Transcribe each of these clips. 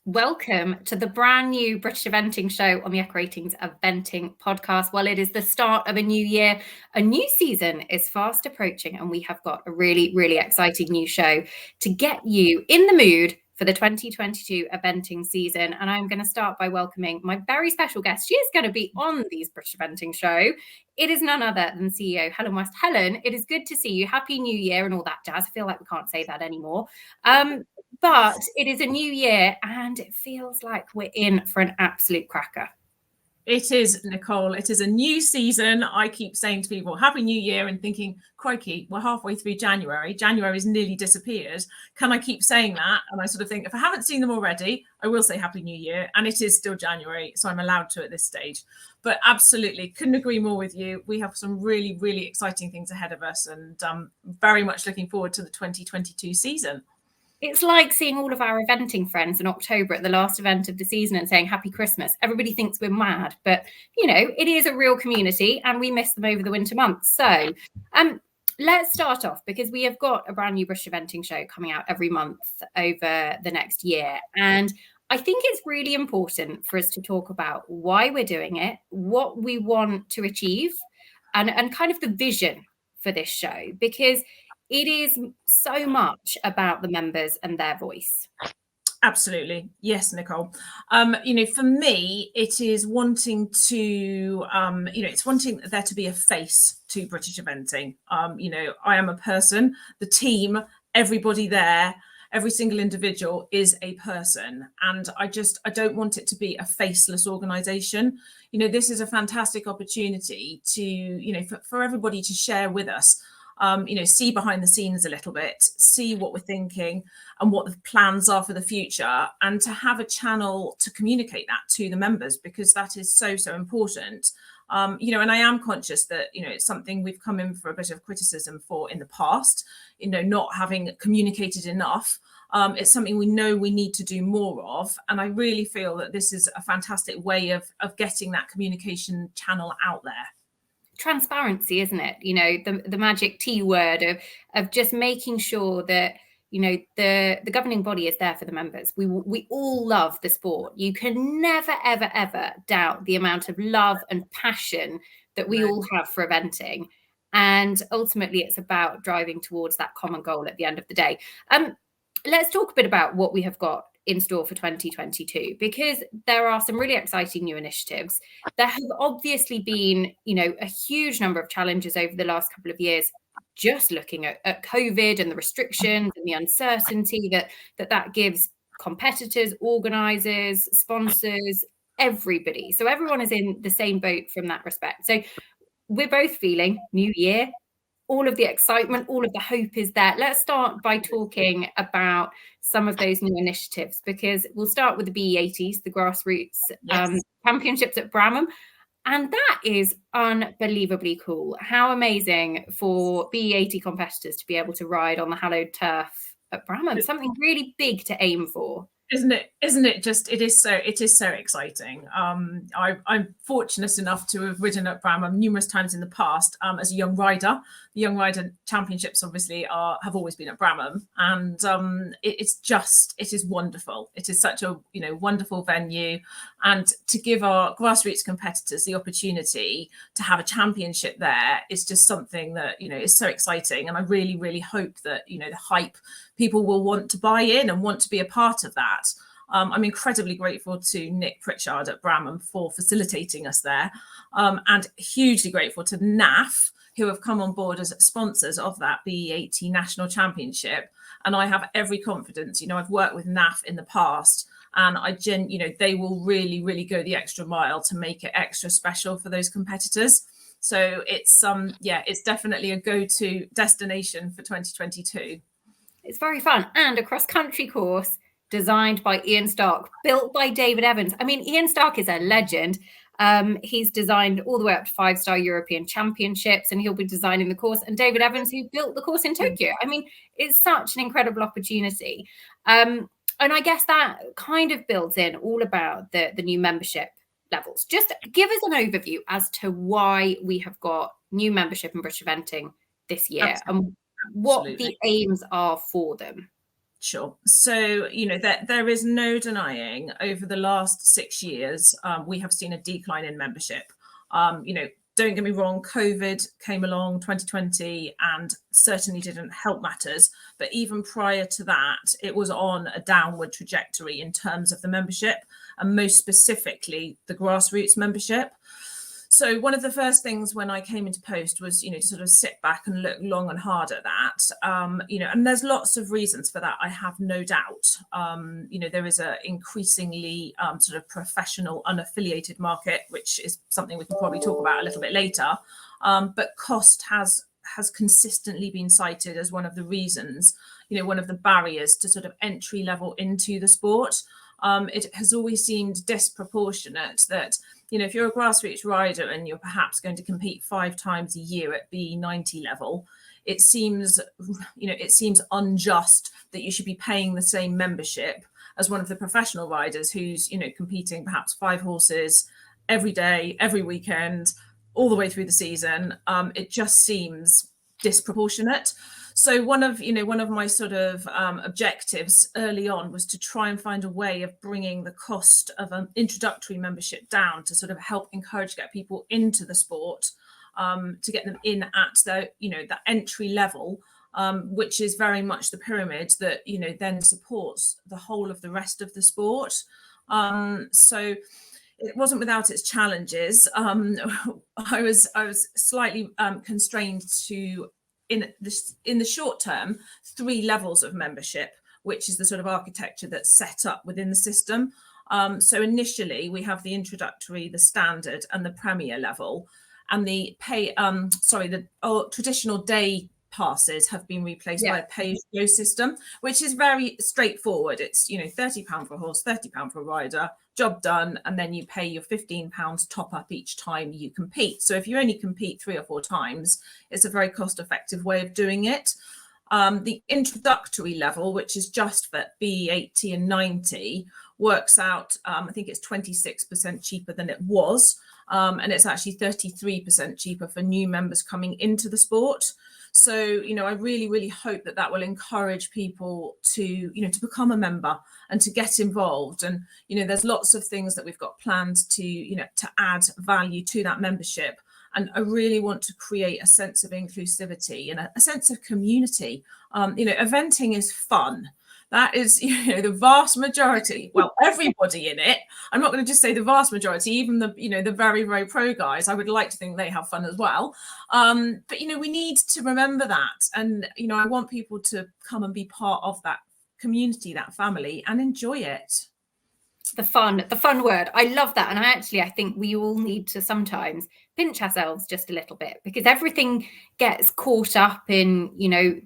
Welcome to the brand new British Eventing show on the EquiRatings Eventing Podcast. Well, it is the start of a new year. A new season is fast approaching, and we have got a really, really exciting new show to get you in the mood for the 2022 eventing season. And I'm going to start by welcoming my very special guest. She is going to be on these British Eventing show. It is none other than CEO Helen West. Helen, it is good to see you. Happy New Year and all that jazz. I feel like we can't say that anymore. But it is a new year and it feels like we're in for an absolute cracker. It is, Nicole. It is a new season. I keep saying to people, Happy New Year, and thinking, crikey, we're halfway through January. January's nearly disappeared. Can I keep saying that? And I sort of think, if I haven't seen them already, I will say Happy New Year. And it is still January, so I'm allowed to at this stage. But absolutely, couldn't agree more with you. We have some really, really exciting things ahead of us, and very much looking forward to the 2022 season. It's like seeing all of our eventing friends in October at the last event of the season and saying Happy Christmas. Everybody thinks we're mad, but, you know, it is a real community and we miss them over the winter months. So let's start off because we have got a brand new British Eventing show coming out every month over the next year. And I think it's really important for us to talk about why we're doing it, what we want to achieve, and kind of the vision for this show, because it is so much about the members and their voice. Absolutely. Yes, Nicole. For me, it is wanting to, it's wanting there to be a face to British eventing. I am a person, the team, everybody there, every single individual is a person. And I don't want it to be a faceless organisation. This is a fantastic opportunity to, for everybody to share with us. See behind the scenes a little bit, see what we're thinking and what the plans are for the future, and to have a channel to communicate that to the members, because that is so important. And I am conscious that, it's something we've come in for a bit of criticism for in the past, not having communicated enough. It's something we know we need to do more of. And I really feel that this is a fantastic way of getting that communication channel out there. Transparency, isn't it? The magic T word of just making sure that the governing body is there for the members. We all love the sport. You can never ever doubt the amount of love and passion that we all have for eventing, and ultimately it's about driving towards that common goal at the end of the day. Let's talk a bit about what we have got in store for 2022, because there are some really exciting new initiatives. There have obviously been, a huge number of challenges over the last couple of years, just looking at COVID and the restrictions and the uncertainty that gives competitors, organisers, sponsors, everybody. So everyone is in the same boat from that respect. So we're both feeling new year. All of the excitement, all of the hope is there. Let's start by talking about some of those new initiatives, because we'll start with the BE80s, the grassroots championships at Bramham. And that is unbelievably cool. How amazing for BE80 competitors to be able to ride on the hallowed turf at Bramham. Something really big to aim for. Isn't it just, it is so exciting. I'm fortunate enough to have ridden at Bramham numerous times in the past as a young rider. The Young Rider Championships obviously have always been at Bramham, and it is wonderful. It is such a wonderful venue, and to give our grassroots competitors the opportunity to have a championship there is just something that is so exciting. And I really, really hope that the hype, people will want to buy in and want to be a part of that. I'm incredibly grateful to Nick Pritchard at Bramham for facilitating us there, and hugely grateful to NAF, who have come on board as sponsors of that BE80 National Championship. And I have every confidence, I've worked with NAF in the past, and they will really, really go the extra mile to make it extra special for those competitors. So it's definitely a go-to destination for 2022. It's very fun. And a cross-country course designed by Ian Stark, built by David Evans. I mean, Ian Stark is a legend. He's designed all the way up to 5-star European championships, and he'll be designing the course. And David Evans, who built the course in Tokyo. I mean, it's such an incredible opportunity. And I guess that kind of builds in all about the new membership levels. Just give us an overview as to why we have got new membership in British Eventing this year. Absolutely. And what the aims are for them. Sure. So, there is no denying over the last 6 years, we have seen a decline in membership. Don't get me wrong, COVID came along 2020 and certainly didn't help matters. But even prior to that, it was on a downward trajectory in terms of the membership, and most specifically the grassroots membership. So one of the first things when I came into post was, to sort of sit back and look long and hard at that, and there's lots of reasons for that, I have no doubt. There is a increasingly sort of professional, unaffiliated market, which is something we can probably talk about a little bit later. But cost has consistently been cited as one of the reasons, one of the barriers to sort of entry level into the sport. It has always seemed disproportionate that, if you're a grassroots rider and you're perhaps going to compete 5 times a year at B90 level, it seems unjust that you should be paying the same membership as one of the professional riders who's, competing perhaps 5 horses every day, every weekend, all the way through the season. It just seems disproportionate. So one of my sort of objectives early on was to try and find a way of bringing the cost of an introductory membership down to sort of help get people into the sport, to get them in at the entry level, which is very much the pyramid that then supports the whole of the rest of the sport. So it wasn't without its challenges. I was slightly constrained to, in the short term, 3 levels of membership, which is the sort of architecture that's set up within the system. So initially we have the introductory, the standard, and the premier level, and the traditional day passes have been replaced by a pay-as-you-go system, which is very straightforward. It's £30 for a horse, £30 for a rider, job done, and then you pay your £15 top up each time you compete. So if you only compete 3 or 4 times, it's a very cost-effective way of doing it. The introductory level, which is just for B80 and 90, works out, I think it's 26% cheaper than it was, and it's actually 33% cheaper for new members coming into the sport. So, I really, really hope that will encourage people to, to become a member and to get involved. And, there's lots of things that we've got planned to, to add value to that membership. And I really want to create a sense of inclusivity and a sense of community. Eventing is fun. That is, the vast majority, well, everybody in it. I'm not going to just say the vast majority, even the, the very, very pro guys. I would like to think they have fun as well. But, we need to remember that. And, I want people to come and be part of that community, that family, and enjoy it. The fun word. I love that. And I think we all need to sometimes pinch ourselves just a little bit, because everything gets caught up in,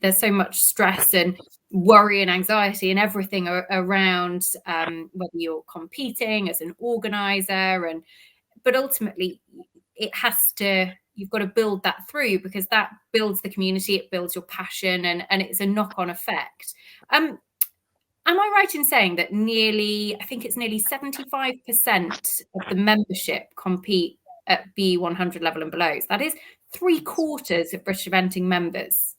there's so much stress and worry and anxiety and everything around whether you're competing as an organizer, but ultimately you've got to build that through, because that builds the community, it builds your passion, and it's a knock-on effect. Am I right in saying that nearly 75% of the membership compete at B100 level and below? So that is 3/4 of British Eventing members.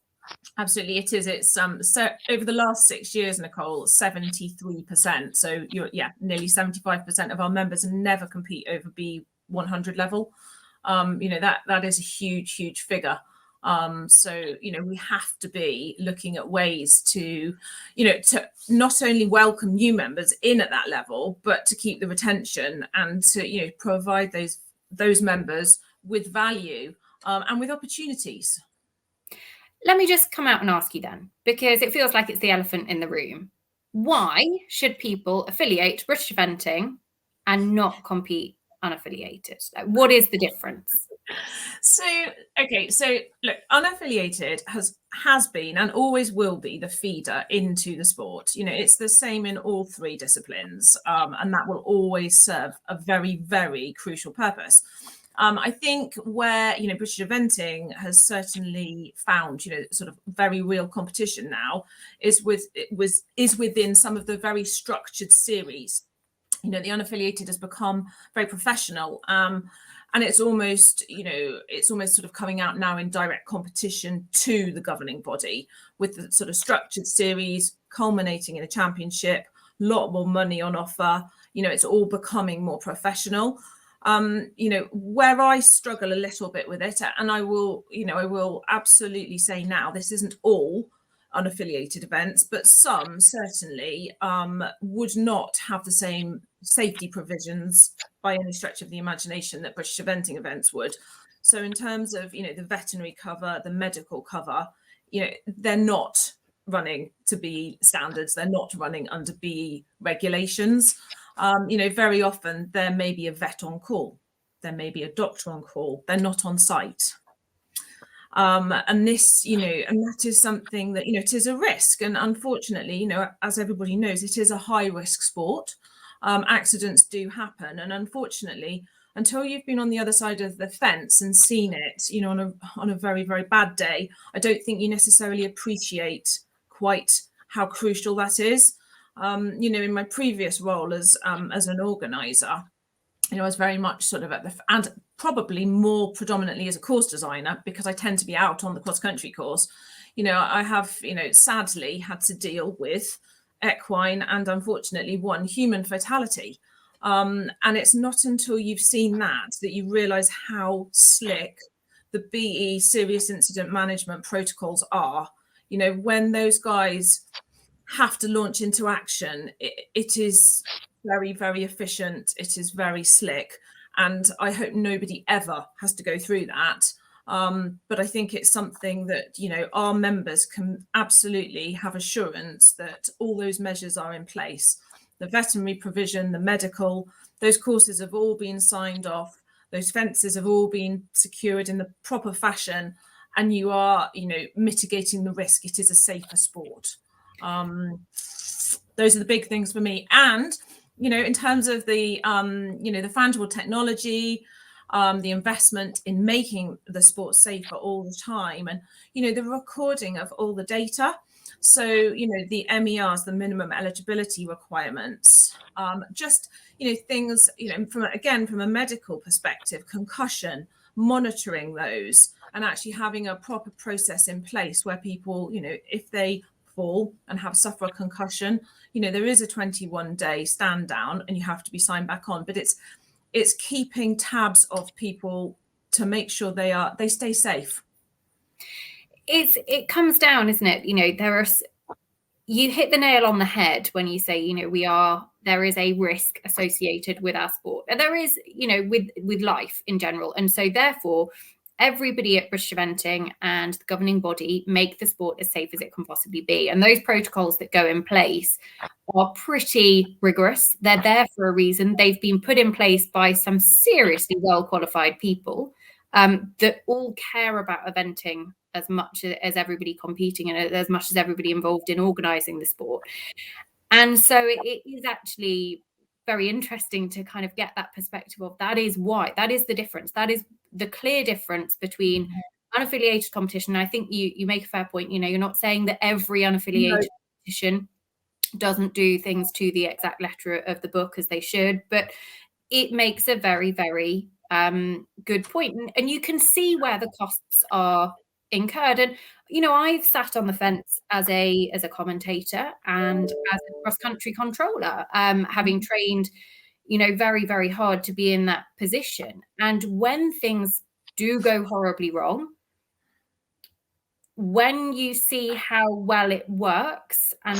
Absolutely, it is. It's so over the last 6 years, Nicole, 73%. So nearly 75% of our members never compete over B100 level. That is a huge figure. So, we have to be looking at ways to, to not only welcome new members in at that level, but to keep the retention and to, provide those members with value and with opportunities. Let me just come out and ask you then, because it feels like it's the elephant in the room. Why should people affiliate to British Eventing and not compete unaffiliated? Like, what is the difference? So look, unaffiliated has been and always will be the feeder into the sport. It's the same in all 3 disciplines, and that will always serve a very, very crucial purpose. I think where British Eventing has certainly found sort of very real competition now is within some of the very structured series. The unaffiliated has become very professional. And it's almost sort of coming out now in direct competition to the governing body, with the sort of structured series culminating in a championship, a lot more money on offer. It's all becoming more professional. Where I struggle a little bit with it, and I will absolutely say now, this isn't all unaffiliated events, but some certainly would not have the same safety provisions by any stretch of the imagination that British eventing events would. So in terms of, the veterinary cover, the medical cover, they're not running to BE standards. They're not running under BE regulations. Very often there may be a vet on call. There may be a doctor on call. They're not on site. And this, and that is something that, it is a risk. And unfortunately, as everybody knows, it is a high risk sport. Accidents do happen. And unfortunately, until you've been on the other side of the fence and seen it, on a very, very bad day, I don't think you necessarily appreciate quite how crucial that is. In my previous role as an organizer, I was very much sort of and probably more predominantly as a course designer, because I tend to be out on the cross-country course. I have, sadly had to deal with equine and unfortunately one human fatality. And it's not until you've seen that you realise how slick the BE serious incident management protocols are. When those guys have to launch into action, it is very, very efficient. It is very slick. And I hope nobody ever has to go through that. But I think it's something that, our members can absolutely have assurance that all those measures are in place. The veterinary provision, the medical, those courses have all been signed off. Those fences have all been secured in the proper fashion. And you are, mitigating the risk. It is a safer sport. Those are the big things for me. And, in terms of the, the tangible technology, the investment in making the sport safer all the time, and, the recording of all the data. So, the MERs, the minimum eligibility requirements, just, things, from a medical perspective, concussion, monitoring those, and actually having a proper process in place where people, if they fall and suffer a concussion, there is a 21-day stand down and you have to be signed back on. But it's keeping tabs of people to make sure they stay safe. It comes down, isn't it? You hit the nail on the head when you say, there is a risk associated with our sport. And there is, with life in general. And so therefore, everybody at British Eventing and the governing body make the sport as safe as it can possibly be. And those protocols that go in place are pretty rigorous. They're there for a reason. They've been put in place by some seriously well-qualified people that all care about eventing as much as everybody competing and as much as everybody involved in organising the sport. And so it is actually very interesting to kind of get that perspective of that is the difference. That is the clear difference between unaffiliated competition. I think you make a fair point. You're not saying that every unaffiliated competition doesn't do things to the exact letter of the book as they should, but it makes a very, very good point. And you can see where the costs are incurred. And I've sat on the fence as a commentator and as a cross-country controller, having trained very, very hard to be in that position. And when things do go horribly wrong, when you see how well it works and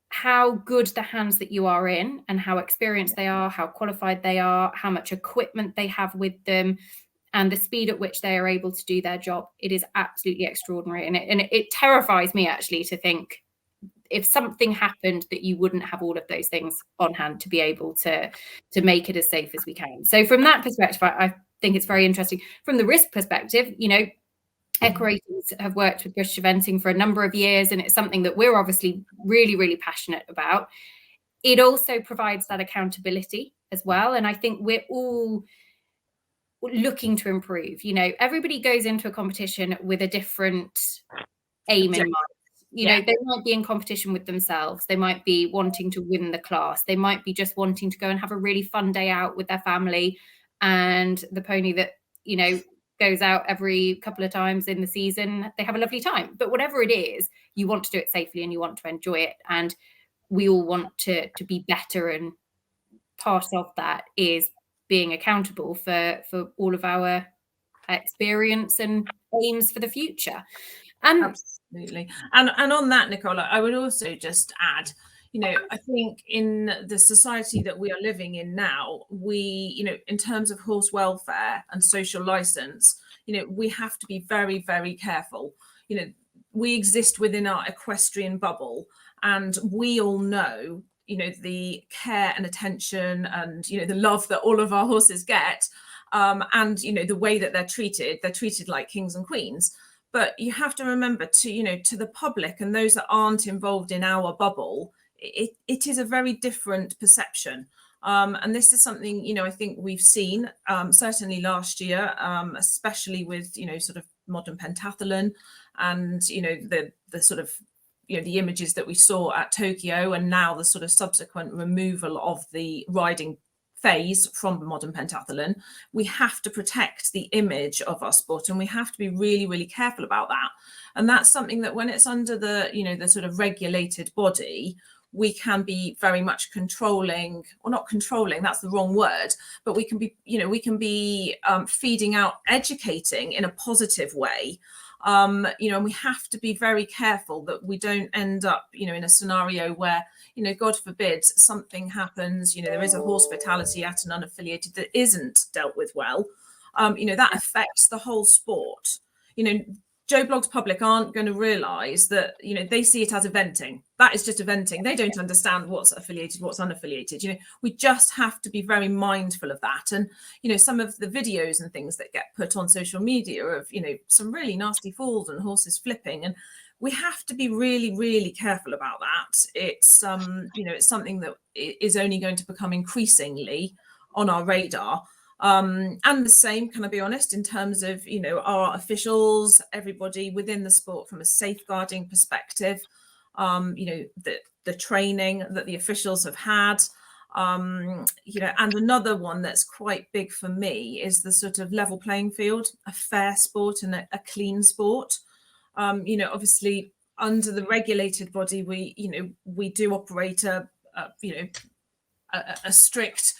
how good the hands that you are in and how experienced they are, how qualified they are, how much equipment they have with them, and the speed at which they are able to do their job, it is absolutely extraordinary. And it terrifies me actually to think if something happened that you wouldn't have all of those things on hand to be able to make it as safe as we can. So from that perspective, I think it's very interesting. From the risk perspective, EquiRatings have worked with British Eventing for a number of years, and it's something that we're obviously really, really passionate about. It also provides that accountability as well. And I think we're all looking to improve. Everybody goes into a competition with a different aim in mind. They might be in competition with themselves. They might be wanting to win the class. They might be just wanting to go and have a really fun day out with their family and the pony that, goes out every couple of times in the season, they have a lovely time. But whatever it is, you want to do it safely and you want to enjoy it. And we all want to be better. And part of that is being accountable for all of our experience and aims for the future. Absolutely. And on that, Nicole, I would also just add, I think in the society that we are living in now, we, in terms of horse welfare and social license, we have to be very, very careful. We exist within our equestrian bubble, and we all know, the care and attention and, the love that all of our horses get, and, the way that they're treated like kings and queens. But you have to remember to the public and those that aren't involved in our bubble, it is a very different perception. And this is something, I think we've seen certainly last year, especially with, sort of modern pentathlon and, the sort of, the images that we saw at Tokyo, and now the sort of subsequent removal of the riding phase from modern pentathlon. We have to protect the image of our sport, and we have to be really, really careful about that. And that's something that when it's under the, the sort of regulated body, we can be very much controlling, or not controlling, that's the wrong word, but we can be, feeding out, educating in a positive way. And we have to be very careful that we don't end up, in a scenario where, God forbid, something happens, there is a horse fatality at an unaffiliated that isn't dealt with well, that affects the whole sport. Joe Blogg's public aren't going to realise that, they see it as eventing. That is just eventing. They don't understand what's affiliated, what's unaffiliated. We just have to be very mindful of that. And, some of the videos and things that get put on social media of, some really nasty falls and horses flipping. And we have to be really, really careful about that. It's, it's something that is only going to become increasingly on our radar. And the same, can I be honest, in terms of, our officials, everybody within the sport from a safeguarding perspective, the training that the officials have had, and another one that's quite big for me is the sort of level playing field, a fair sport and a clean sport. Obviously under the regulated body, we do operate a strict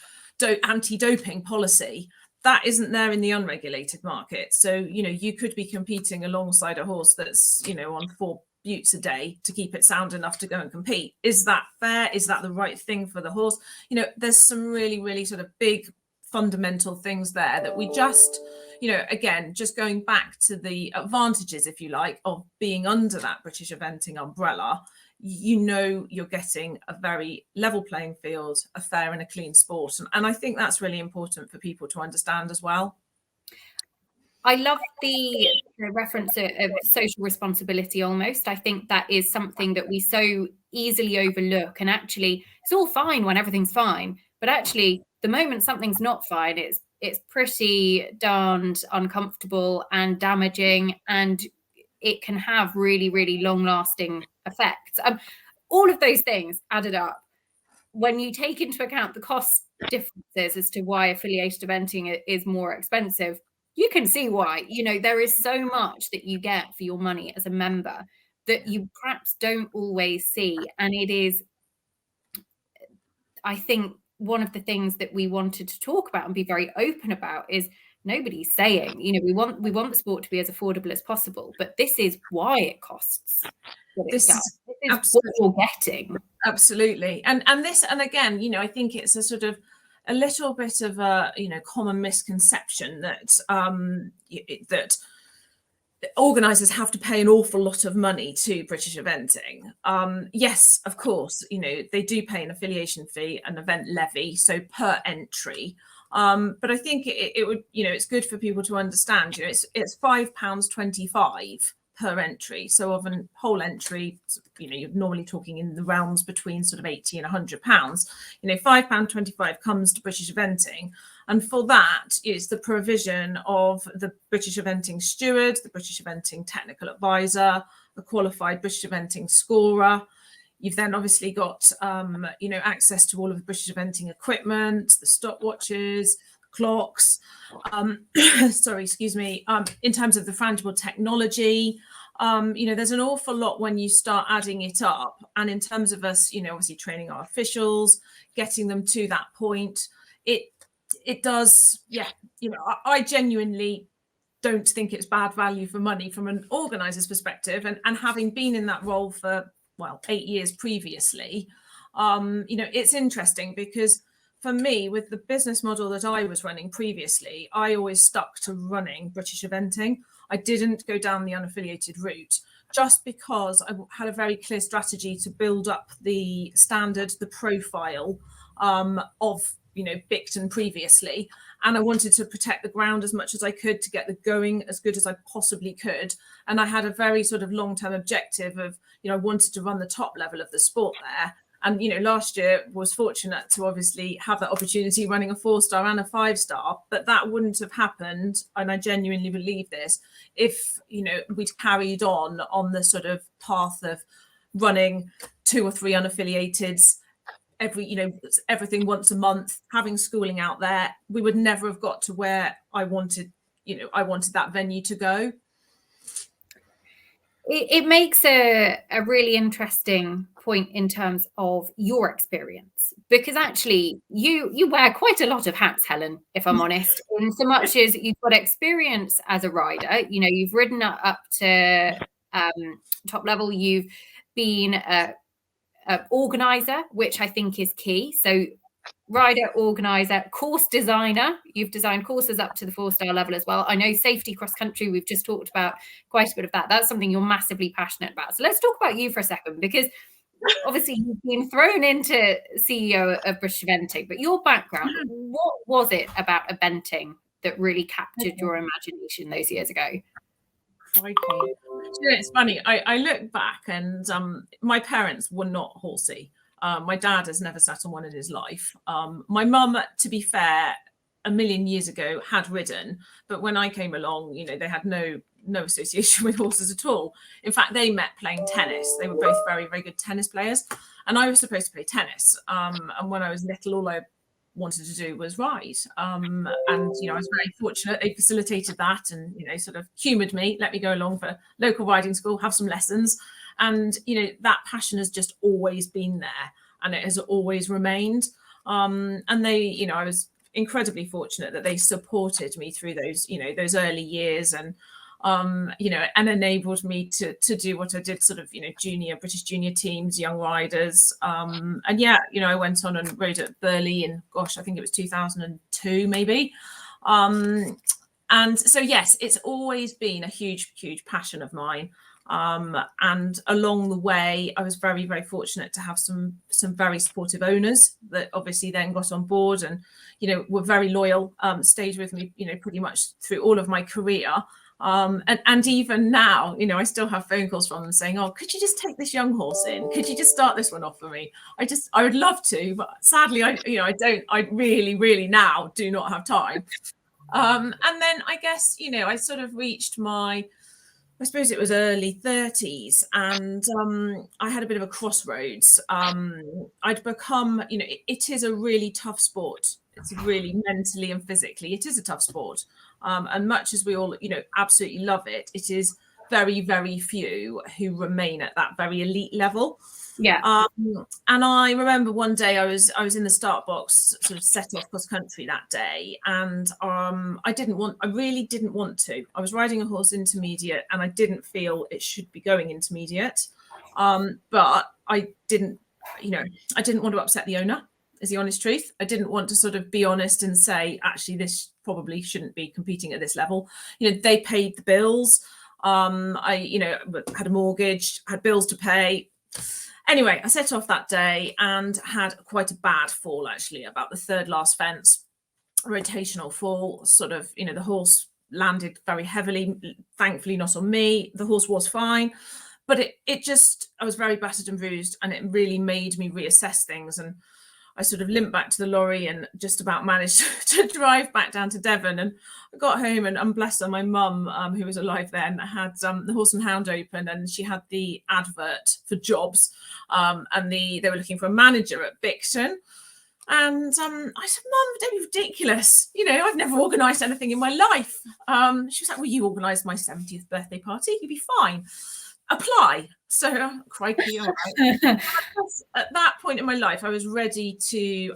anti-doping policy that isn't there in the unregulated market. So you could be competing alongside a horse that's on 4 buttes a day to keep it sound enough to go and compete. Is that fair? Is that the right thing for the horse? There's some really, really sort of big fundamental things there that we just again, just going back to the advantages, if you like, of being under that British eventing umbrella, you're getting a very level playing field, a fair and a clean sport. And I think that's really important for people to understand as well. I love the reference of social responsibility almost. I think that is something that we so easily overlook. And actually, it's all fine when everything's fine. But actually, the moment something's not fine, it's pretty darned uncomfortable and damaging, and it can have really, really long-lasting effects. All of those things added up. When you take into account the cost differences as to why affiliated eventing is more expensive, you can see why. There is so much that you get for your money as a member that you perhaps don't always see. And it is, I think, one of the things that we wanted to talk about and be very open about is nobody's saying, we want the sport to be as affordable as possible, but this is why it costs. This is what you're getting. Absolutely. And again, I think it's a sort of a little bit of a, common misconception that that organisers have to pay an awful lot of money to British eventing. Yes, of course, they do pay an affiliation fee, an event levy, so per entry. But I think it would, it's good for people to understand, it's £5.25 per entry. So of a whole entry, you're normally talking in the realms between sort of £80 and £100. £5.25 comes to British eventing. And for that is the provision of the British eventing steward, the British eventing technical advisor, a qualified British eventing scorer. You've then obviously got, access to all of the British eventing equipment, the stopwatches, clocks, sorry, excuse me, in terms of the frangible technology. There's an awful lot when you start adding it up. And in terms of us, obviously training our officials, getting them to that point, it does, I genuinely don't think it's bad value for money from an organizer's perspective. And having been in that role for, 8 years previously, it's interesting because for me, with the business model that I was running previously, I always stuck to running British eventing. I didn't go down the unaffiliated route just because I had a very clear strategy to build up the standard, the profile of, Bicton previously. And I wanted to protect the ground as much as I could to get the going as good as I possibly could. And I had a very sort of long-term objective of, I wanted to run the top level of the sport there. And, last year was fortunate to obviously have that opportunity running a 4-star and a 5-star, but that wouldn't have happened. And I genuinely believe this if, we'd carried on the sort of path of running 2 or 3 unaffiliateds everything once a month, having schooling out there, we would never have got to where I wanted that venue to go. It makes a really interesting point in terms of your experience, because actually you wear quite a lot of hats, Helen, if I'm honest, in so much as you've got experience as a rider. You've ridden up to top level. You've been an organizer, which I think is key. So rider, organizer, course designer. You've designed courses up to the 4-star level as well. I know safety cross country, we've just talked about quite a bit of that. That's something you're massively passionate about. So let's talk about you for a second, because obviously you've been thrown into CEO of British Eventing, but your background, what was it about eventing that really captured your imagination those years ago? It's funny. I look back and my parents were not horsey. My dad has never sat on one in his life. My mum, to be fair, a million years ago had ridden, but when I came along, they had no association with horses at all. In fact, they met playing tennis. They were both very, very good tennis players, and I was supposed to play tennis. And when I was little, all I wanted to do was ride. And I was very fortunate. They facilitated that and sort of humoured me, let me go along for local riding school, have some lessons. And, that passion has just always been there, and it has always remained. And they, I was incredibly fortunate that they supported me through those, those early years, and, and enabled me to do what I did, sort of, British junior teams, young riders. And I went on and rode at Burley in, I think it was 2002, maybe. And so, yes, it's always been a huge, huge passion of mine. And along the way, I was very, very fortunate to have some very supportive owners that obviously then got on board and, were very loyal, stayed with me, pretty much through all of my career. And even now, I still have phone calls from them saying, "Oh, could you just take this young horse in? Could you just start this one off for me?" I would love to, but sadly, I really, really now do not have time. And then I guess, I sort of reached I suppose it was early 30s, and I had a bit of a crossroads. I'd become, it is a really tough sport. It's really mentally and physically, it is a tough sport. And much as we all, absolutely love it, it is very, very few who remain at that very elite level. Yeah. And I remember one day I was in the start box, sort of set off cross country that day, and I really didn't want to. I was riding a horse intermediate, and I didn't feel it should be going intermediate. But I didn't want to upset the owner, is the honest truth. I didn't want to sort of be honest and say, actually, this probably shouldn't be competing at this level. They paid the bills. I had a mortgage, had bills to pay. Anyway, I set off that day and had quite a bad fall, actually, about the third last fence, rotational fall, sort of, the horse landed very heavily, thankfully not on me. The horse was fine, but I was very battered and bruised, and it really made me reassess things. And I sort of limped back to the lorry and just about managed to drive back down to Devon. And I got home and bless her, my mum, who was alive then, had the Horse and Hound open, and she had the advert for jobs. And they were looking for a manager at Bicton. And I said, Mum, don't be ridiculous. I've never organised anything in my life. She was like, well, you organised my 70th birthday party. You'd be fine. Apply. So, crikey, all right. At that point in my life, I was ready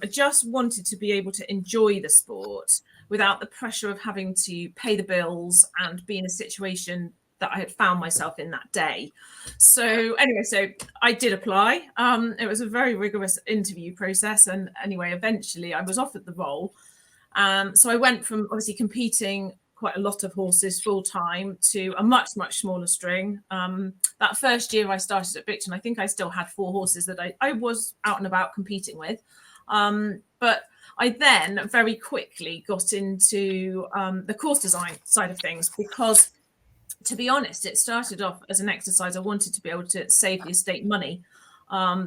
I just wanted to be able to enjoy the sport without the pressure of having to pay the bills and be in a situation that I had found myself in that day. So anyway, so I did apply. It was a very rigorous interview process. And anyway, eventually I was offered the role. So I went from obviously competing quite a lot of horses full time to a much, much smaller string. That first year I started at Bicton, I think I still had 4 horses that I was out and about competing with. But I then very quickly got into the course design side of things because, to be honest, it started off as an exercise. I wanted to be able to save the estate money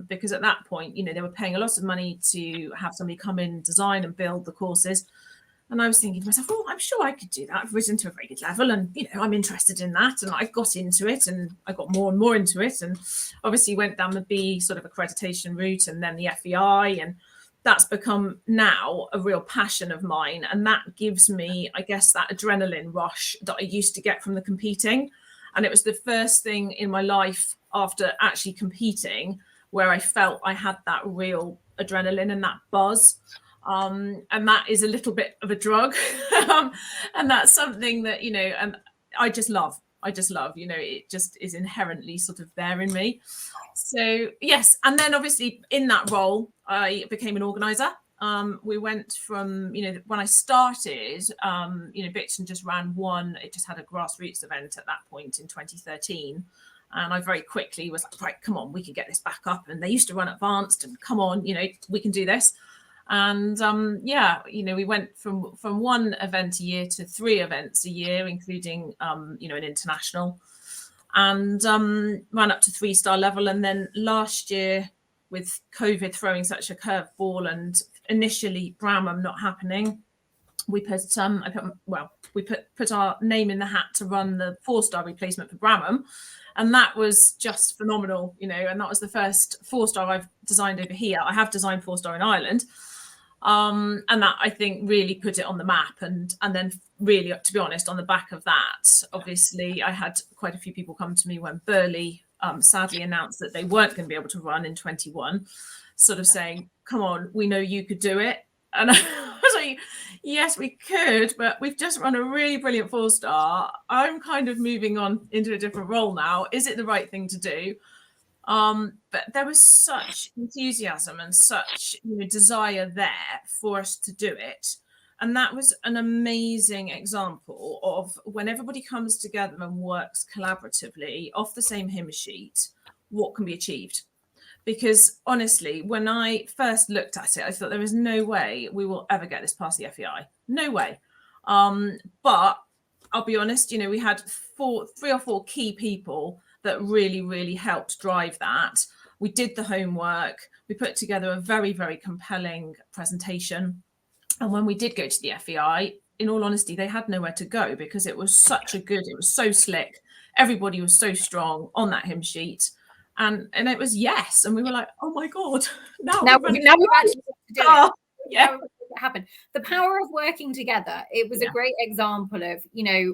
because at that point, they were paying a lot of money to have somebody come in, design and build the courses. And I was thinking to myself, oh, I'm sure I could do that. I've risen to a very good level and, I'm interested in that. And I got into it and I got more and more into it. And obviously went down the B sort of accreditation route and then the FEI. And that's become now a real passion of mine. And that gives me, I guess, that adrenaline rush that I used to get from the competing. And it was the first thing in my life after actually competing where I felt I had that real adrenaline and that buzz. And that is a little bit of a drug. And that's something that, and I just love, it just is inherently sort of there in me. So, yes. And then obviously in that role, I became an organizer. We went from, when I started, Bicton just ran one, it just had a grassroots event at that point in 2013. And I very quickly was like, right, come on, we can get this back up. And they used to run advanced and come on, we can do this. And we went from one event a year to 3 events a year, including, an international, and ran up to 3-star level. And then last year, with COVID throwing such a curveball and initially Bramham not happening, we put our name in the hat to run the 4-star replacement for Bramham. And that was just phenomenal, and that was the first 4-star I've designed over here. I have designed 4-star in Ireland. And that I think really put it on the map. And then really, to be honest, on the back of that, obviously I had quite a few people come to me when Burley sadly announced that they weren't going to be able to run in 21, sort of saying, come on, we know you could do it. And I was like, yes, we could, but we've just run a really brilliant 4-star. I'm kind of moving on into a different role now. Is it the right thing to do? But there was such enthusiasm and such desire there for us to do it. And that was an amazing example of when everybody comes together and works collaboratively off the same hymn sheet, what can be achieved. Because honestly, when I first looked at it, I thought there is no way we will ever get this past the FEI. No way. But I'll be honest, we had 3 or 4 key people that really, really helped drive that. We did the homework. We put together a very, very compelling presentation. And when we did go to the FEI, in all honesty, they had nowhere to go because it was it was so slick. Everybody was so strong on that hymn sheet. And it was yes. And we were like, oh my God, now we've actually got to do it. Yeah. Happened. The power of working together. It was a great example of,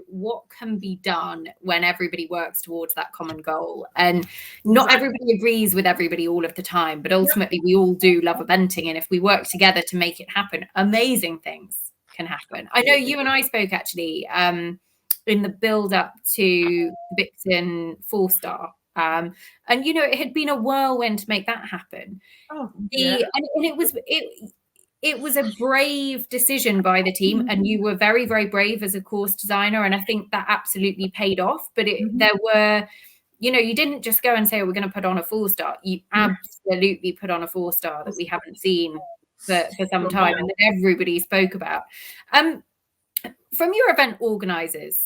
what can be done when everybody works towards that common goal. And not everybody agrees with everybody all of the time, but ultimately we all do love eventing. And if we work together to make it happen, amazing things can happen. I know you and I spoke actually in the build up to Bicton 4-star. And it had been a whirlwind to make that happen. And it was a brave decision by the team, and you were very, very brave as a course designer. And I think that absolutely paid off. But there were, you didn't just go and say, oh, we're going to put on a 4-star. You absolutely put on a 4-star that we haven't seen for some time and that everybody spoke about. From your event organisers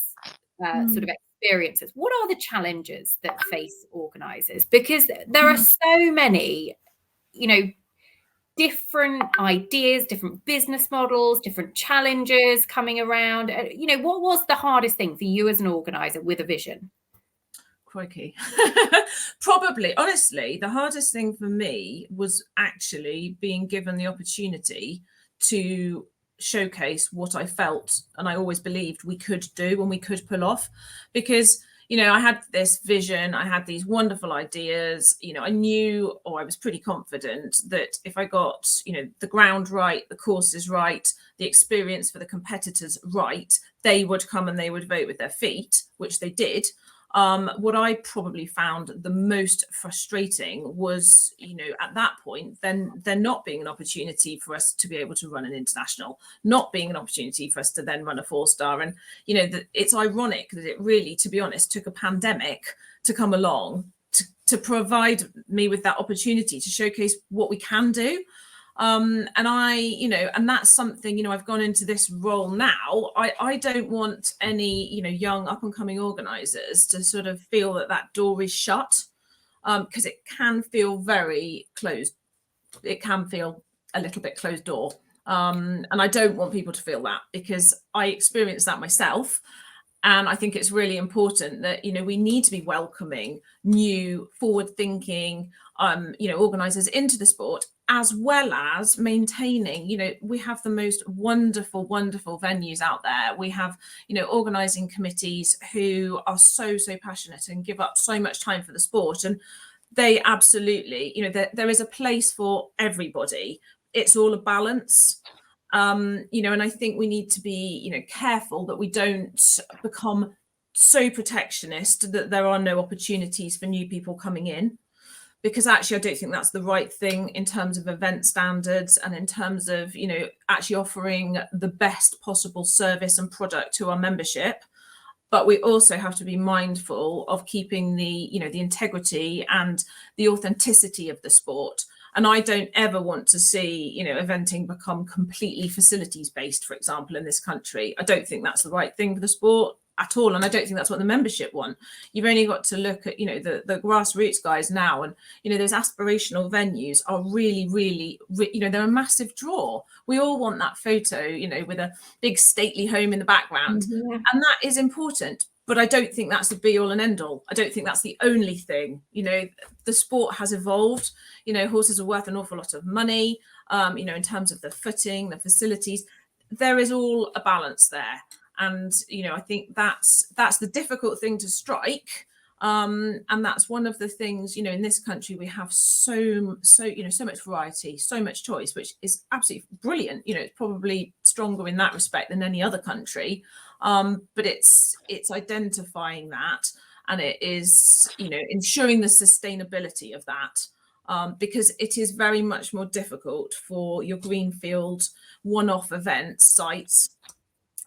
sort of experiences, what are the challenges that face organisers? Because there are so many, different ideas, different business models, different challenges coming around. What was the hardest thing for you as an organizer with a vision? crikey. Probably, honestly, the hardest thing for me was actually being given the opportunity to showcase what I felt and I always believed we could do and we could pull off. Because, you know, I had this vision, I had these wonderful ideas, you know, I knew, or I was pretty confident that if I got, you know, the ground right, the courses right, the experience for the competitors right, they would come and they would vote with their feet, which they did. What I probably found the most frustrating was, you know, at that point, then there not being an opportunity for us to be able to run an international, not being an opportunity for us to then run a 4-star. And, you know, it's ironic that it really, to be honest, took a pandemic to come along to provide me with that opportunity to showcase what we can do. And I, you know, and that's something, you know, I've gone into this role now. I don't want any, you know, young up and coming organisers to sort of feel that door is shut, because it can feel very closed. It can feel a little bit closed door. And I don't want people to feel that, because I experienced that myself. And I think it's really important that, you know, we need to be welcoming new, forward-thinking, you know, organisers into the sport, as well as maintaining, you know, we have the most wonderful, wonderful venues out there. We have, you know, organising committees who are so passionate and give up so much time for the sport. And they absolutely, you know, there is a place for everybody. It's all a balance. You know, and I think we need to be, you know, careful that we don't become so protectionist that there are no opportunities for new people coming in, because actually I don't think that's the right thing in terms of event standards and in terms of, you know, actually offering the best possible service and product to our membership. But we also have to be mindful of keeping the, you know, the integrity and the authenticity of the sport. And I don't ever want to see, you know, eventing become completely facilities based, for example, in this country. I don't think that's the right thing for the sport at all. And I don't think that's what the membership want. You've only got to look at, you know, the grassroots guys now, and, you know, those aspirational venues are really, you know, they're a massive draw. We all want that photo, you know, with a big stately home in the background. Mm-hmm. And that is important. But I don't think that's the be all and end all. I don't think that's the only thing. You know, the sport has evolved. You know, horses are worth an awful lot of money, you know, in terms of the footing, the facilities. There is all a balance there. And, you know, I think that's the difficult thing to strike. And that's one of the things, you know, in this country, we have so, you know, so much variety, so much choice, which is absolutely brilliant. You know, it's probably stronger in that respect than any other country. But it's identifying that, and it is, you know, ensuring the sustainability of that, because it is very much more difficult for your greenfield one-off event sites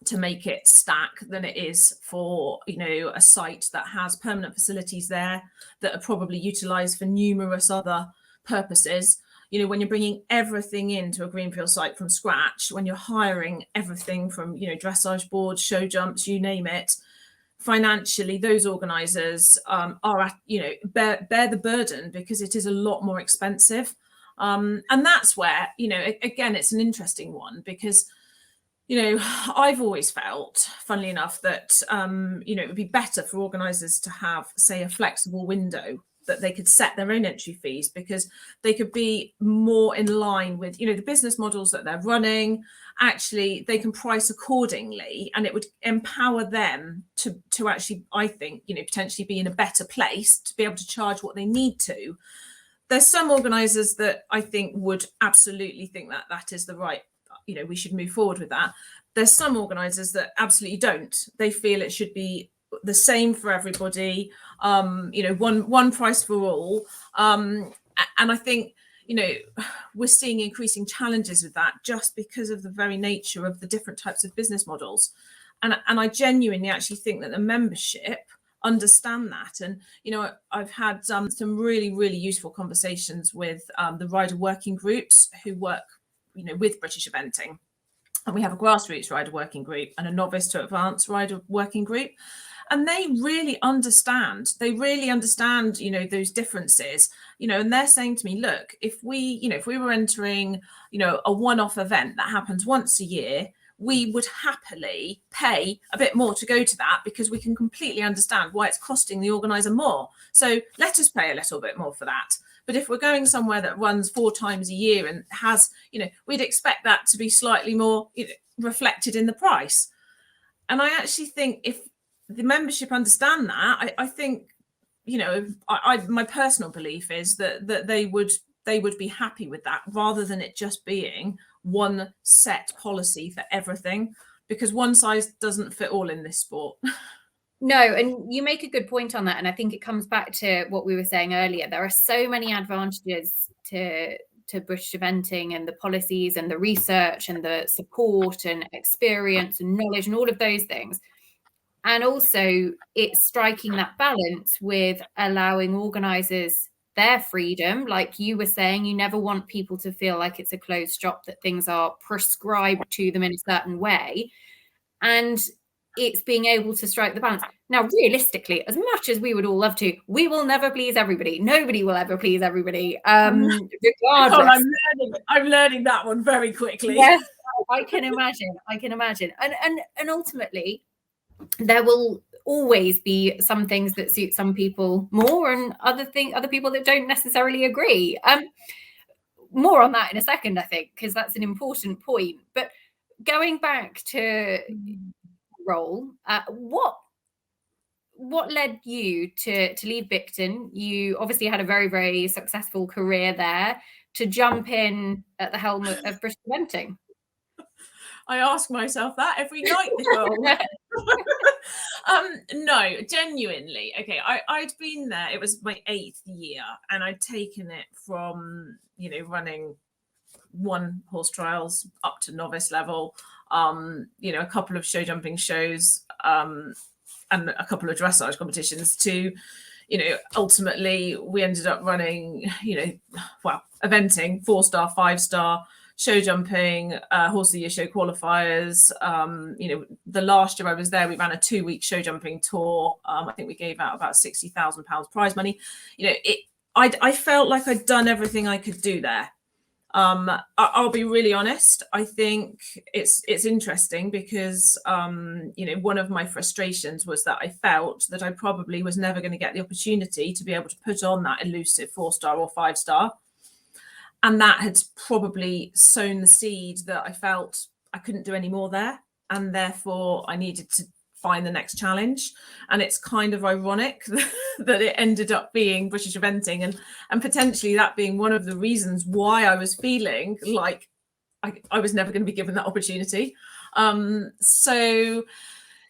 to make it stack than it is for, you know, a site that has permanent facilities there that are probably utilized for numerous other purposes. You know, when you're bringing everything into a greenfield site from scratch, when you're hiring everything from, you know, dressage boards, show jumps, you name it, financially, those organisers are at, you know, bear the burden, because it is a lot more expensive. And that's where, you know, again, it's an interesting one, because, you know, I've always felt, funnily enough, that, you know, it would be better for organisers to have, say, a flexible window that they could set their own entry fees, because they could be more in line with, you know, the business models that they're running. Actually, they can price accordingly, and it would empower them to actually, I think, you know, potentially be in a better place to be able to charge what they need to. There's some organisers that I think would absolutely think that that is the right, you know, we should move forward with that. There's some organisers that absolutely don't. They feel it should be the same for everybody, you know, one price for all. And I think, you know, we're seeing increasing challenges with that, just because of the very nature of the different types of business models. And I genuinely actually think that the membership understand that. And, you know, I've had some really, really useful conversations with the rider working groups who work, you know, with British Eventing. And we have a grassroots rider working group and a novice to advanced rider working group. And they really understand, you know, those differences, you know, and they're saying to me, look, if we were entering, you know, a one-off event that happens once a year, we would happily pay a bit more to go to that, because we can completely understand why it's costing the organizer more. So let us pay a little bit more for that. But if we're going somewhere that runs 4 times a year and has, we'd expect that to be slightly more reflected in the price. And I actually think if the membership understand that, I think, my personal belief is that they would be happy with that, rather than it just being one set policy for everything, because one size doesn't fit all in this sport. No, and you make a good point on that. And I think it comes back to what we were saying earlier. There are so many advantages to British eventing, and the policies and the research and the support and experience and knowledge and all of those things. And also it's striking that balance with allowing organisers their freedom. Like you were saying, you never want people to feel like it's a closed shop, that things are prescribed to them in a certain way. And it's being able to strike the balance. Now, realistically, as much as we would all love to, we will never please everybody. Nobody will ever please everybody, regardless. Oh, I'm learning that one very quickly. Yes, I can imagine. And ultimately, there will always be some things that suit some people more, and other people that don't necessarily agree. More on that in a second, I think, because that's an important point. But going back to role, what led you to leave Bicton? You obviously had a very, very successful career there, to jump in at the helm of British eventing. I ask myself that every night, Nicole. No, genuinely. Okay, I'd been there. It was my 8th year, and I'd taken it from, running 1 horse trials up to novice level, a couple of show jumping shows, and a couple of dressage competitions to, ultimately we ended up running, eventing, 4-star, 5-star, show jumping, horse of the year show qualifiers. The last year I was there, we ran a 2-week show jumping tour. I think we gave out about £60,000 prize money. I felt like I'd done everything I could do there. I'll be really honest. I think it's interesting because, one of my frustrations was that I felt that I probably was never going to get the opportunity to be able to put on that elusive 4-star or 5-star. And that had probably sown the seed that I felt I couldn't do any more there. And therefore I needed to find the next challenge. And it's kind of ironic that it ended up being British eventing, and potentially that being one of the reasons why I was feeling like I was never going to be given that opportunity. So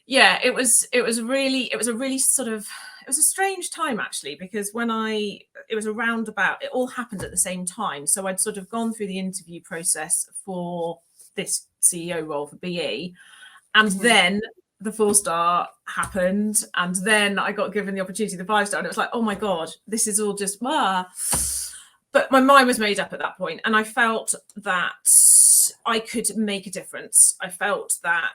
yeah, it was a really sort of, it was a strange time actually, because it was around about, it all happened at the same time. So I'd sort of gone through the interview process for this CEO role for BE, and then the 4-star happened, and then I got given the opportunity, the 5-star, and it was like, oh my God, this is all just But my mind was made up at that point, and I felt that I could make a difference. I felt that,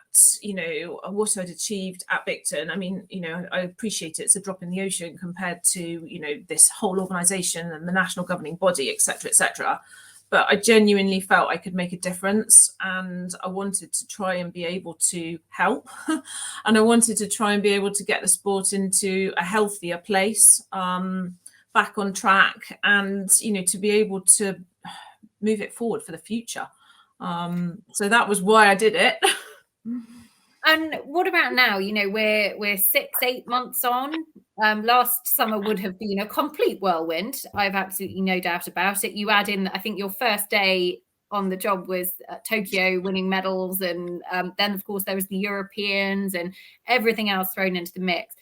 what I'd achieved at Bicton, I mean, I appreciate it's a drop in the ocean compared to, this whole organisation and the national governing body, etc., etc. But I genuinely felt I could make a difference, and I wanted to try and be able to help. And I wanted to try and be able to get the sport into a healthier place, back on track, and, to be able to move it forward for the future. So that was why I did it. And what about now? We're 6-8 months on. Last summer would have been a complete whirlwind. I have absolutely no doubt about it. You add in, I think your first day on the job was Tokyo, winning medals, and then of course there was the Europeans and everything else thrown into the mix.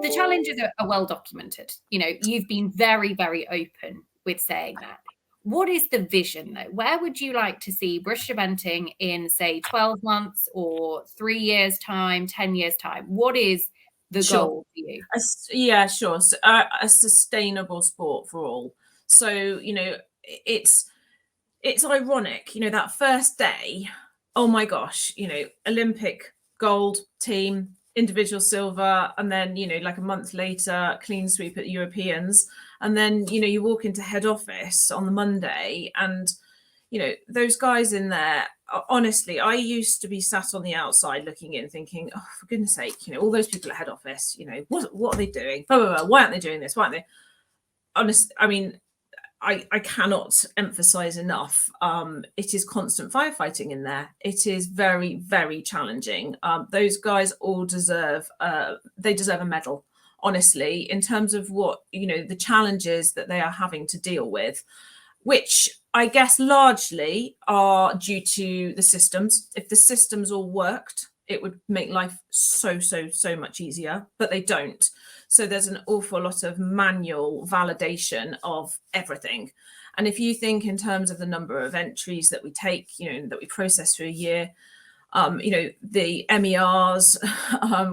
The challenges are well documented. You've been very, very open with saying that. What is the vision though? Where would you like to see British eventing in, say, 12 months or 3 years time, 10 years time? What is the goal for you? Yeah, sure. So, a sustainable sport for all. So, it's ironic, that first day, oh my gosh, Olympic gold team, individual silver, and then, like a month later, clean sweep at the Europeans. And then, you walk into head office on the Monday, and, those guys in there, honestly, I used to be sat on the outside looking in thinking, oh, for goodness sake, all those people at head office, what are they doing? Blah, blah, blah. Why aren't they doing this? Why aren't they? Honestly, I mean, I cannot emphasize enough. It is constant firefighting in there. It is very, very challenging. Those guys all deserve a medal, honestly, in terms of what, the challenges that they are having to deal with, which I guess largely are due to the systems. If the systems all worked, it would make life so much easier, but they don't. So there's an awful lot of manual validation of everything. And if you think in terms of the number of entries that we take, that we process through a year, the MERs,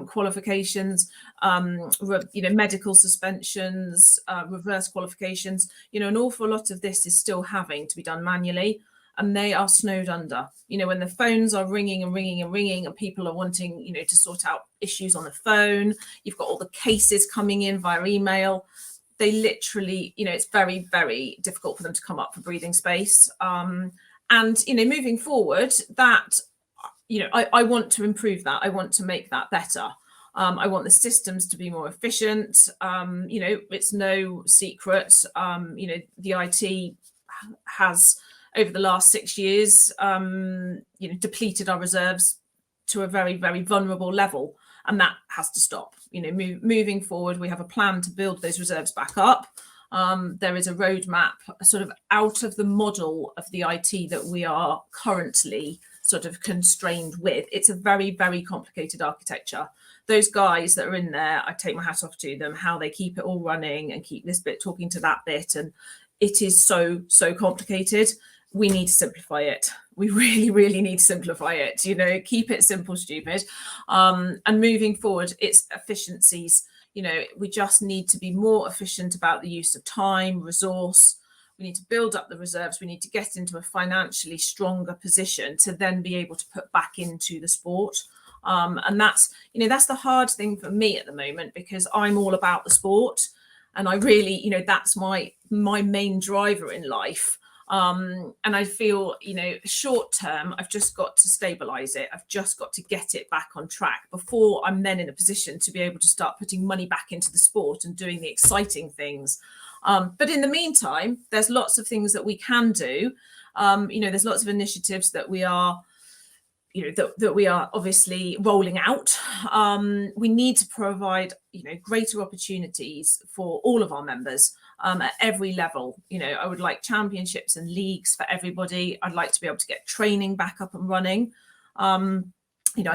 qualifications, medical suspensions, reverse qualifications, an awful lot of this is still having to be done manually. And they are snowed under, when the phones are ringing and people are wanting, to sort out issues on the phone. You've got all the cases coming in via email. They literally, it's very, very difficult for them to come up for breathing space. And, moving forward, that, I want to improve that. I want to make that better. I want the systems to be more efficient. It's no secret, the IT has, over the last 6 years, depleted our reserves to a very, very vulnerable level. And that has to stop. Moving forward, we have a plan to build those reserves back up. There is a roadmap sort of out of the model of the IT that we are currently sort of constrained with. It's a very, very complicated architecture. Those guys that are in there, I take my hat off to them, how they keep it all running and keep this bit talking to that bit. And it is so complicated. We need to simplify it. We really, really need to simplify it, keep it simple, stupid. And moving forward, it's efficiencies. We just need to be more efficient about the use of time, resource. We need to build up the reserves. We need to get into a financially stronger position to then be able to put back into the sport. And that's the hard thing for me at the moment, because I'm all about the sport. And I really, that's my main driver in life. And I feel, short term, I've just got to stabilize it. I've just got to get it back on track before I'm then in a position to be able to start putting money back into the sport and doing the exciting things. But in the meantime, there's lots of things that we can do. There's lots of initiatives that we are, that we are obviously rolling out. We need to provide, greater opportunities for all of our members. At every level. I would like championships and leagues for everybody. I'd like to be able to get training back up and running. I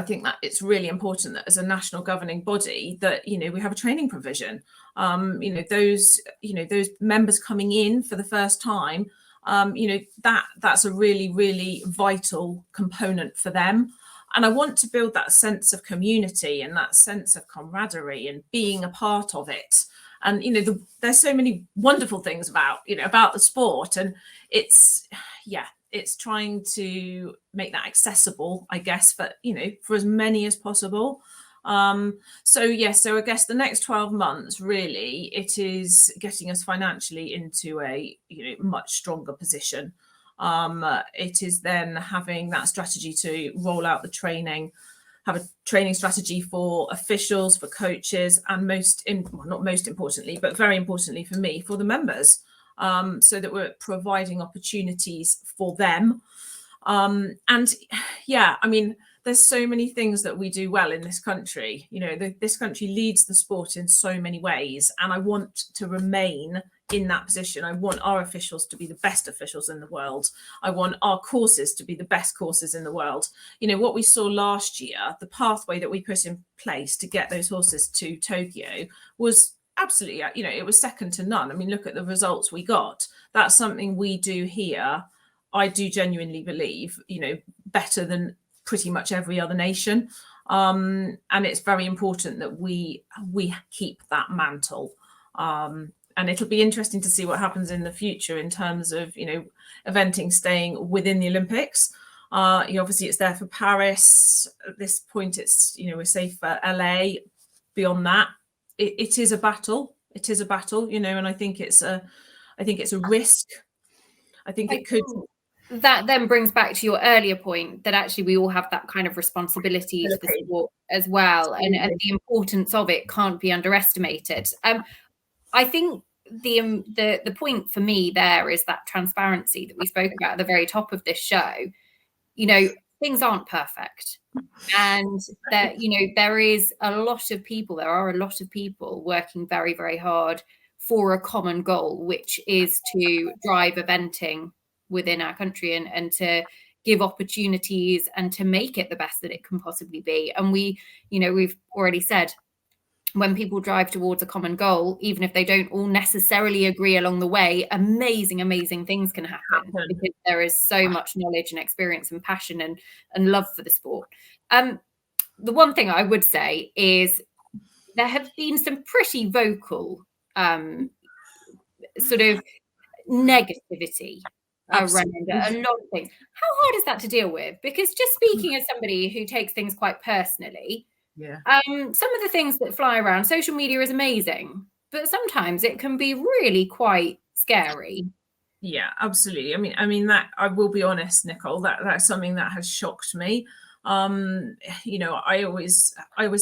think that it's really important that as a national governing body that, we have a training provision. Those members coming in for the first time, that's a really, really vital component for them. And I want to build that sense of community and that sense of camaraderie and being a part of it. And, there's so many wonderful things about the sport, and it's trying to make that accessible, I guess, for as many as possible. So I guess the next 12 months, really, it is getting us financially into a, much stronger position. It is then having that strategy to roll out the training, have a training strategy for officials, for coaches, and not most importantly, but very importantly for me, for the members, so that we're providing opportunities for them. There's so many things that we do well in this country. This country leads the sport in so many ways, and I want to remain in that position. I want our officials to be the best officials in the world. I want our courses to be the best courses in the world. What we saw last year, the pathway that we put in place to get those horses to Tokyo was absolutely, it was second to none. I mean, look at the results we got. That's something we do here. I do genuinely believe, better than pretty much every other nation. And it's very important that we keep that mantle. And it'll be interesting to see what happens in the future in terms of, eventing staying within the Olympics. Obviously, it's there for Paris. At this point, it's, we're safe for LA. Beyond that, it is a battle. It is a battle, and I think it's a risk. I think it could. that then brings back to your earlier point that actually we all have that kind of responsibility to the sport as well, and the importance of it can't be underestimated. I think the point for me there is that transparency that we spoke about at the very top of this show. You know, things aren't perfect, and that, you know, there are a lot of people working very, very hard for a common goal, which is to drive eventing within our country and to give opportunities and to make it the best that it can possibly be. And we've already said, when people drive towards a common goal, even if they don't all necessarily agree along the way, amazing things can happen because there is so much knowledge and experience and passion and love for the sport. The one thing I would say is there have been some pretty vocal sort of negativity around a lot of things. How hard is that to deal with? Because just speaking as somebody who takes things quite personally, some of the things that fly around, social media is amazing, but sometimes it can be really quite scary. Yeah, absolutely. I mean that, I will be honest, Nicole, that's something that has shocked me. You know, I always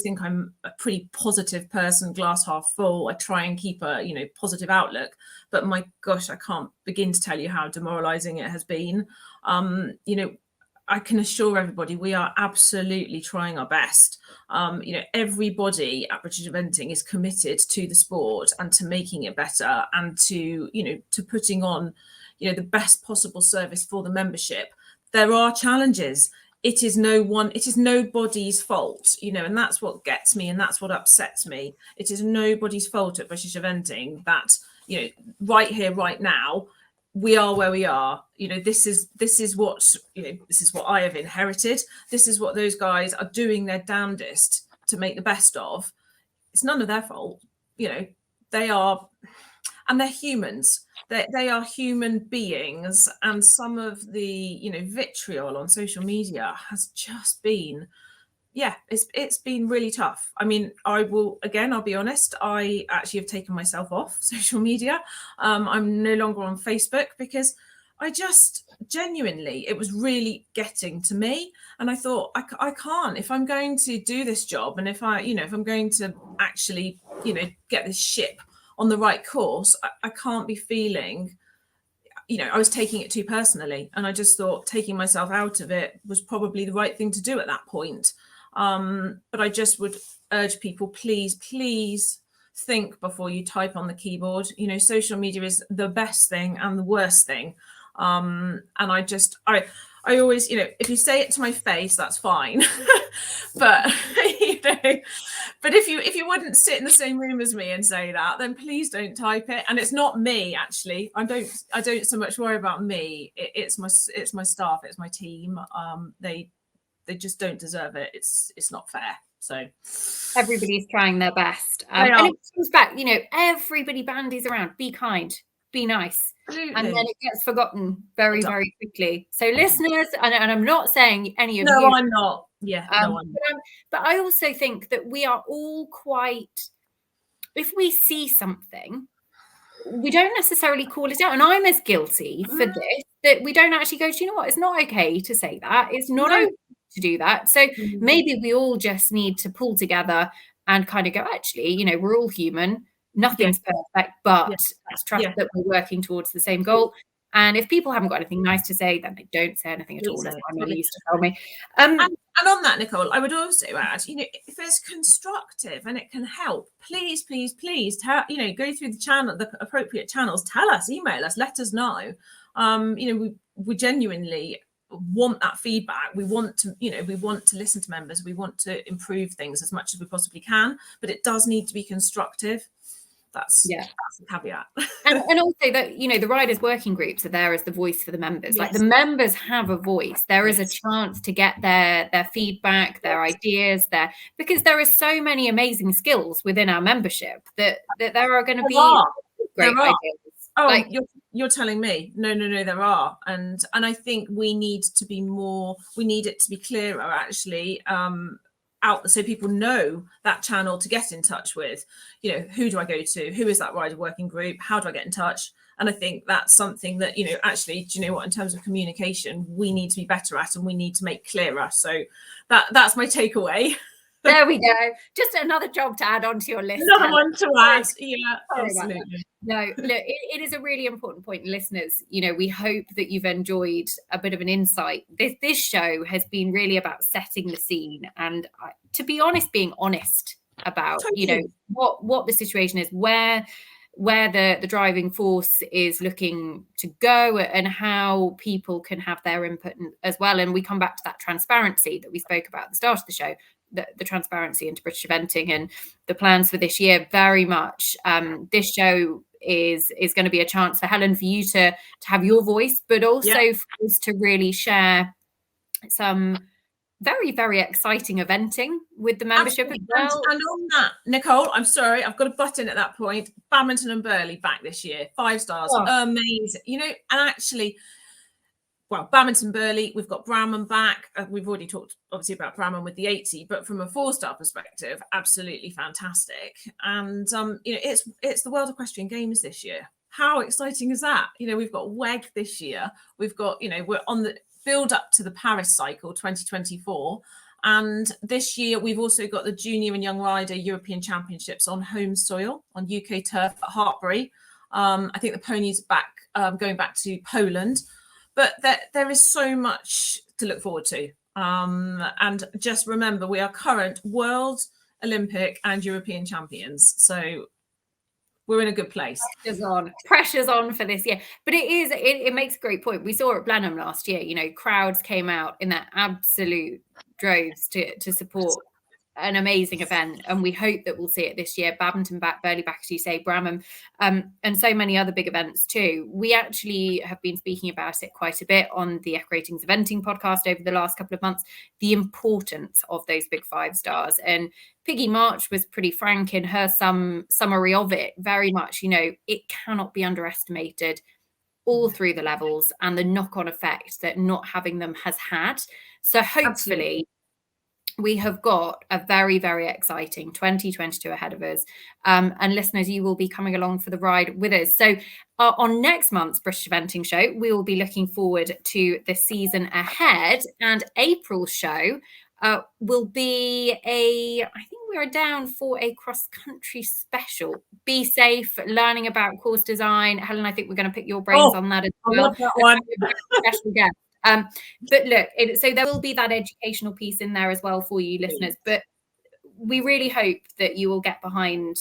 think I'm a pretty positive person, glass half full. I try and keep a, you know, positive outlook, but my gosh, I can't begin to tell you how demoralizing it has been. You know, I can assure everybody we are absolutely trying our best. You know, everybody at British Eventing is committed to the sport and to making it better and to, you know, to putting on, you know, the best possible service for the membership. There are challenges. It is nobody's fault, you know, and that's what gets me and that's what upsets me. It is nobody's fault at British Eventing that, you know, right here, right now, we are where we are. You know, this is what, you know, this is what I have inherited. This is what those guys are doing their damnedest to make the best of. It's none of their fault. You know, they are, and they're humans. They are human beings, and some of the, you know, vitriol on social media has just been, it's been really tough. I mean, I'll be honest, I actually have taken myself off social media. I'm no longer on Facebook because I just genuinely, it was really getting to me. And I thought, I can't, if I'm going to do this job, and if I'm going to actually, you know, get this ship on the right course, I can't be feeling, you know, I was taking it too personally. And I just thought taking myself out of it was probably the right thing to do at that point. But I just would urge people, please think before you type on the keyboard. You know, social media is the best thing and the worst thing. And I always, you know, if you say it to my face, that's fine. But, you know, but if you wouldn't sit in the same room as me and say that, then please don't type it. And it's not me, actually. I don't so much worry about me. It's my staff. It's my team. They just don't deserve it. It's not fair. So everybody's trying their best. And it comes back, you know, everybody bandies around, be kind, be nice. Absolutely. And then it gets forgotten very, very quickly. So listeners, and I'm not saying any of you. No, I'm not. Yeah, no, I'm not. But I also think that we are all quite, if we see something, we don't necessarily call it out. And I'm as guilty for this, that we don't actually go, do you know what? It's not okay to say that. It's not okay to do that. So maybe we all just need to pull together and kind of go, actually, you know, we're all human. Nothing's perfect, but let's trust that we're working towards the same goal. And if people haven't got anything nice to say, then they don't say anything at all. As my mum used to tell me. And on that, Nicole, I would also add, you know, if it's constructive and it can help, please, you know, go through the appropriate channels. Tell us, email us, let us know. You know, we genuinely want that feedback. We want to listen to members. We want to improve things as much as we possibly can, but it does need to be constructive. That's a caveat. and also that, you know, the riders working groups are there as the voice for the members. Like the members have a voice. There is a chance to get their feedback, their ideas there, because there are so many amazing skills within our membership that there are going to be great ideas. Oh, you're telling me? No, there are, and I think we need it to be clearer, actually. out so people know that channel to get in touch with. You know, who do I go to? Who is that rider working group? How do I get in touch? And I think that's something that, you know, actually, do you know what, in terms of communication, we need to be better at, and we need to make clearer. So that's my takeaway. There we go. Just another job to add onto your list. Another one to add. Yeah, absolutely. No, look, it is a really important point, listeners. You know, we hope that you've enjoyed a bit of an insight. This show has been really about setting the scene, and to be honest, being honest about, you know, what the situation is, where the driving force is looking to go, and how people can have their input as well. And we come back to that transparency that we spoke about at the start of the show. The transparency into British eventing and the plans for this year. Very much this show is going to be a chance for Helen, for you to have your voice, but also for us to really share some very, very exciting eventing with the membership as well. And on that, Nicole, I'm sorry, I've got to butt in at that point. Badminton and Burghley back this year, 5 stars, amazing. You know, and actually, well, Badminton Burghley, we've got Bramham back. We've already talked, obviously, about Bramham with the 80, but from a 4-star perspective, absolutely fantastic. And, you know, it's the World Equestrian Games this year. How exciting is that? You know, we've got WEG this year. We've got, you know, we're on the build up to the Paris cycle 2024. And this year, we've also got the Junior and Young Rider European Championships on home soil, on UK turf at Hartbury. I think the ponies are back, going back to Poland. But there is so much to look forward to. And just remember, we are current world, Olympic and European champions. So we're in a good place. Pressure's on for this year. But it makes a great point. We saw it at Blenheim last year, you know, crowds came out in their absolute droves to support an amazing event, and we hope that we'll see it this year. Badminton back, Burghley back, as you say, Bramham, and so many other big events too. We actually have been speaking about it quite a bit on the EquiRatings Eventing Podcast over the last couple of months, the importance of those big 5 stars. And Piggy March was pretty frank in her summary of it. Very much, you know, it cannot be underestimated all through the levels, and the knock-on effect that not having them has had. So hopefully we have got a very, very exciting 2022 ahead of us. And listeners, you will be coming along for the ride with us. So on next month's British Eventing Show, we will be looking forward to the season ahead. And April's show will be I think we are down for a cross-country special. Be safe, learning about course design. Helen, I think we're going to pick your brains on that as well. I love that one. Special guest. But look, so there will be that educational piece in there as well for you listeners, but we really hope that you will get behind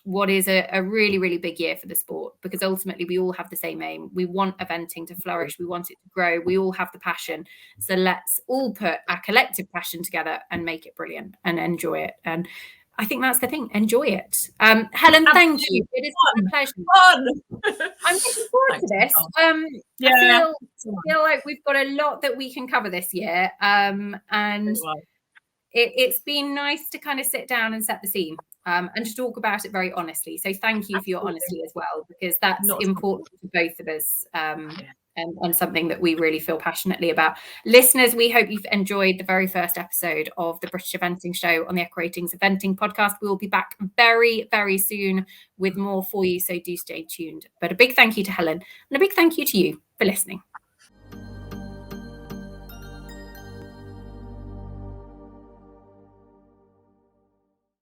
what is a really, really big year for the sport, because ultimately we all have the same aim. We want eventing to flourish. We want it to grow. We all have the passion. So let's all put our collective passion together and make it brilliant and enjoy it. And I think that's the thing. Enjoy it. Helen, thank you. It is a pleasure. I'm looking forward to this. I feel like we've got a lot that we can cover this year. And it's been nice to kind of sit down and set the scene and to talk about it very honestly. So thank you for your honesty as well, because that's important for both of us. And something that we really feel passionately about. Listeners, we hope you've enjoyed the very first episode of the British Eventing Show on the EquiRatings Eventing Podcast. We will be back very, very soon with more for you, so do stay tuned. But a big thank you to Helen, and a big thank you to you for listening.